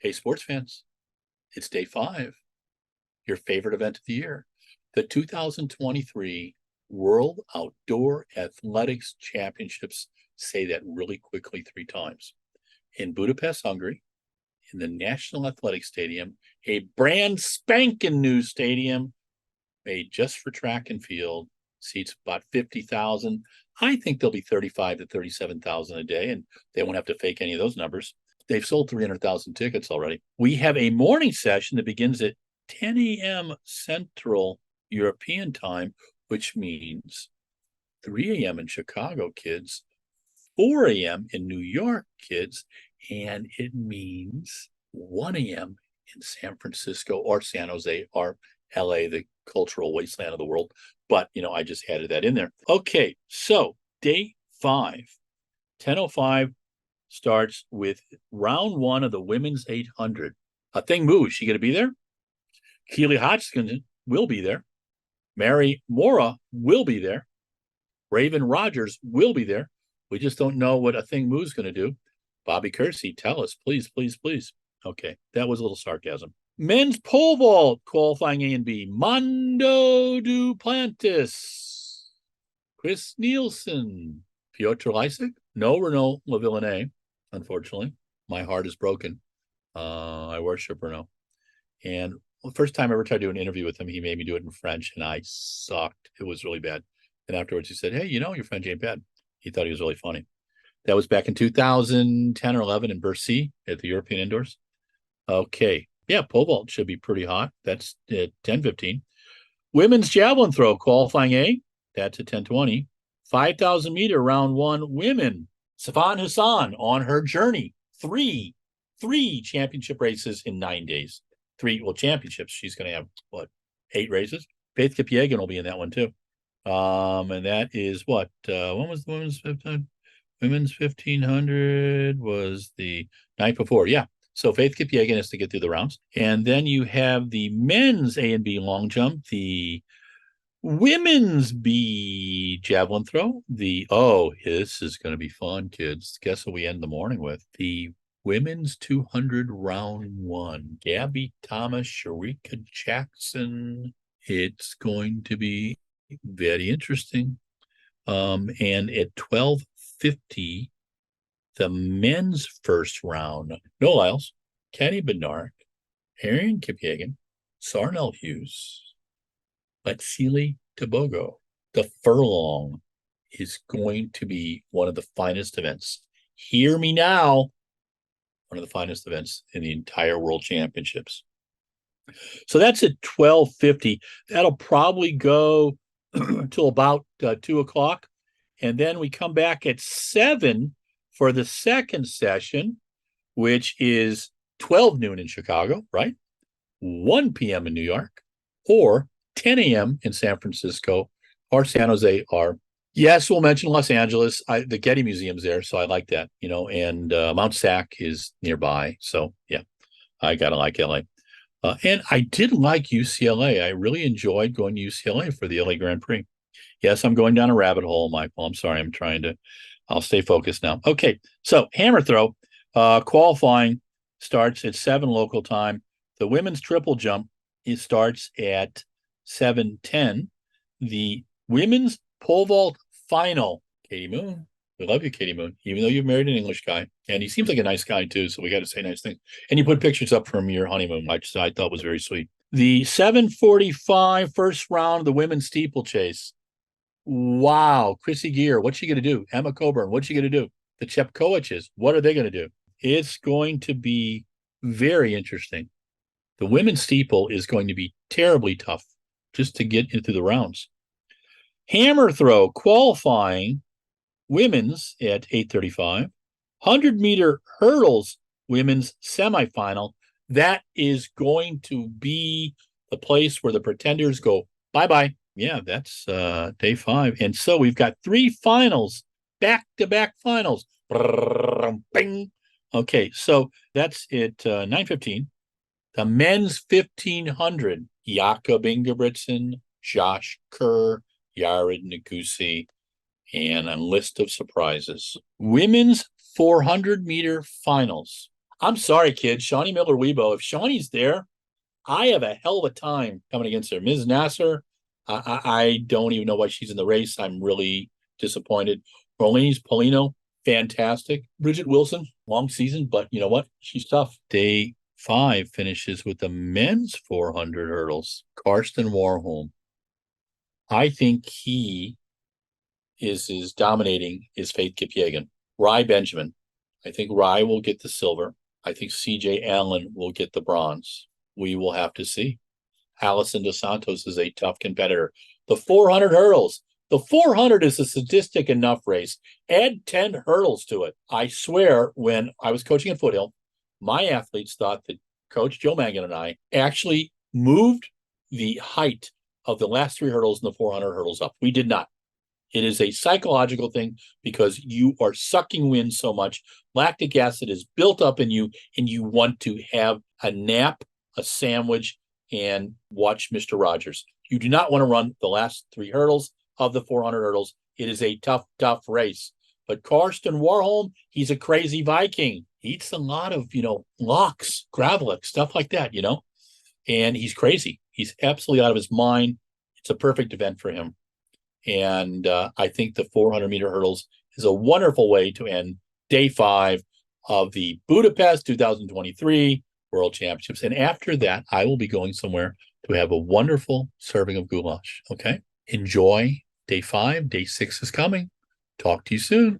Hey, sports fans, it's day 5, your favorite event of the year, the 2023 World Outdoor Athletics Championships. Say that really quickly 3 times. In Budapest, Hungary, in the National Athletic Stadium, a brand spanking new stadium made just for track and field, seats about 50,000. I think there'll be 35 to 37,000 a day, and they won't have to fake any of those numbers. They've sold 300,000 tickets already. We have a morning session that begins at 10 a.m. Central European time, which means 3 a.m. in Chicago, kids, 4 a.m. in New York, kids, and it means 1 a.m. in San Francisco or San Jose or LA, the cultural wasteland of the world. But, I just added that in there. Okay, so day 5, 10:05 starts with round 1 of the women's 800. Thing moves. She going to be there? Keely Hodgson will be there. Mary Mora will be there. Raven Rogers will be there. We just don't know what a thing move's going to do. Bobby Kersey, tell us, please, please, please. Okay, that was a little sarcasm. Men's pole vault qualifying A and B. Mondo Duplantis, Chris Nielsen, Piotr Lisek. No Renault Lavillenie, unfortunately. My heart is broken. I worship Renault. And the first time I ever tried to do an interview with him, he made me do it in French, and I sucked. It was really bad. And afterwards he said, hey, your French ain't bad. He thought he was really funny. That was back in 2010 or 11 in Bercy at the European Indoors. Okay. Yeah, pole vault should be pretty hot. That's at 10:15. Women's javelin throw qualifying A. That's at 10:20. 5,000 meter round 1 women. Safan Hassan on her journey. Three championship races in 9 days. 3 championships. She's going to have 8 races. Faith Kipyegon will be in that one too. And that is what? When was the women's 1500? Women's 1500 was the night before. Yeah. So Faith Kipyegon has to get through the rounds. And then you have the men's A and B long jump, the women's B javelin throw, this is going to be fun, kids. Guess what we end the morning with? The women's 200 round 1. Gabby Thomas, Sharika Jackson. It's going to be very interesting. And at 12:50, the men's first round, Noah Lyles, Kenny Bednark, Arian Kipyegon, Sarnell Hughes, Letsili Tebogo. The furlong is going to be one of the finest events. Hear me now. One of the finest events in the entire World Championships. So that's at 12:50. That'll probably go till about 2 o'clock. And then we come back at 7 for the second session, which is 12 noon in Chicago, right? 1 p.m. in New York, or 10 a.m. in San Francisco, or San Jose, or yes, we'll mention Los Angeles. The Getty Museum's there, so I like that, and Mount Sac is nearby. So yeah, I gotta like LA. And I did like UCLA. I really enjoyed going to UCLA for the LA Grand Prix. Yes, I'm going down a rabbit hole, Michael. I'm sorry. I'll stay focused now. Okay, so hammer throw qualifying starts at 7 local time. The women's triple jump, it starts at 7:10. The women's pole vault final, Katie Moon. We love you, Katie Moon, even though you've married an English guy. And he seems like a nice guy, too, so we got to say nice things. And you put pictures up from your honeymoon, which I thought was very sweet. The 7:45 first round of the women's steeplechase. Wow, Chrissy Gear, what's she going to do? Emma Coburn, what's she going to do? The Chepkowiches, what are they going to do? It's going to be very interesting. The women's steeple is going to be terribly tough just to get into the rounds. Hammer throw qualifying women's at 8:35. 100-meter hurdles women's semifinal. That is going to be the place where the pretenders go bye-bye. Yeah, that's day 5. And so we've got 3 finals, back-to-back finals. Bing. Okay, so that's at 9:15. The men's 1,500, Jakob Ingebrigtsen, Josh Kerr, Yared Naguse, and a list of surprises. Women's 400-meter finals. I'm sorry, kid. Shawnee Miller-Weibo. If Shawnee's there, I have a hell of a time coming against her. Ms. Nasser, I don't even know why she's in the race. I'm really disappointed. Orleans Polino, fantastic. Bridget Wilson, long season, but you know what? She's tough. Day 5 finishes with the men's 400 hurdles. Karsten Warholm. I think he is dominating is Faith Kipyegon. Rye Benjamin. I think Rye will get the silver. I think CJ Allen will get the bronze. We will have to see. Alison Dos Santos is a tough competitor. The 400 hurdles. The 400 is a sadistic enough race. Add 10 hurdles to it. I swear, when I was coaching at Foothill, my athletes thought that Coach Joe Mangan and I actually moved the height of the last 3 hurdles and the 400 hurdles up. We did not. It is a psychological thing because you are sucking wind so much. Lactic acid is built up in you, and you want to have a nap, a sandwich, and watch Mr. Rogers. You do not want to run the last 3 hurdles of the 400 hurdles. It is a tough, tough race. But Karsten Warholm, he's a crazy Viking. He eats a lot of, lox, Gravlik, stuff like that, and he's crazy. He's absolutely out of his mind. It's a perfect event for him. And I think the 400-meter hurdles is a wonderful way to end day 5 of the Budapest 2023 World Championships. And after that, I will be going somewhere to have a wonderful serving of goulash. Okay? Enjoy day 5. Day 6 is coming. Talk to you soon.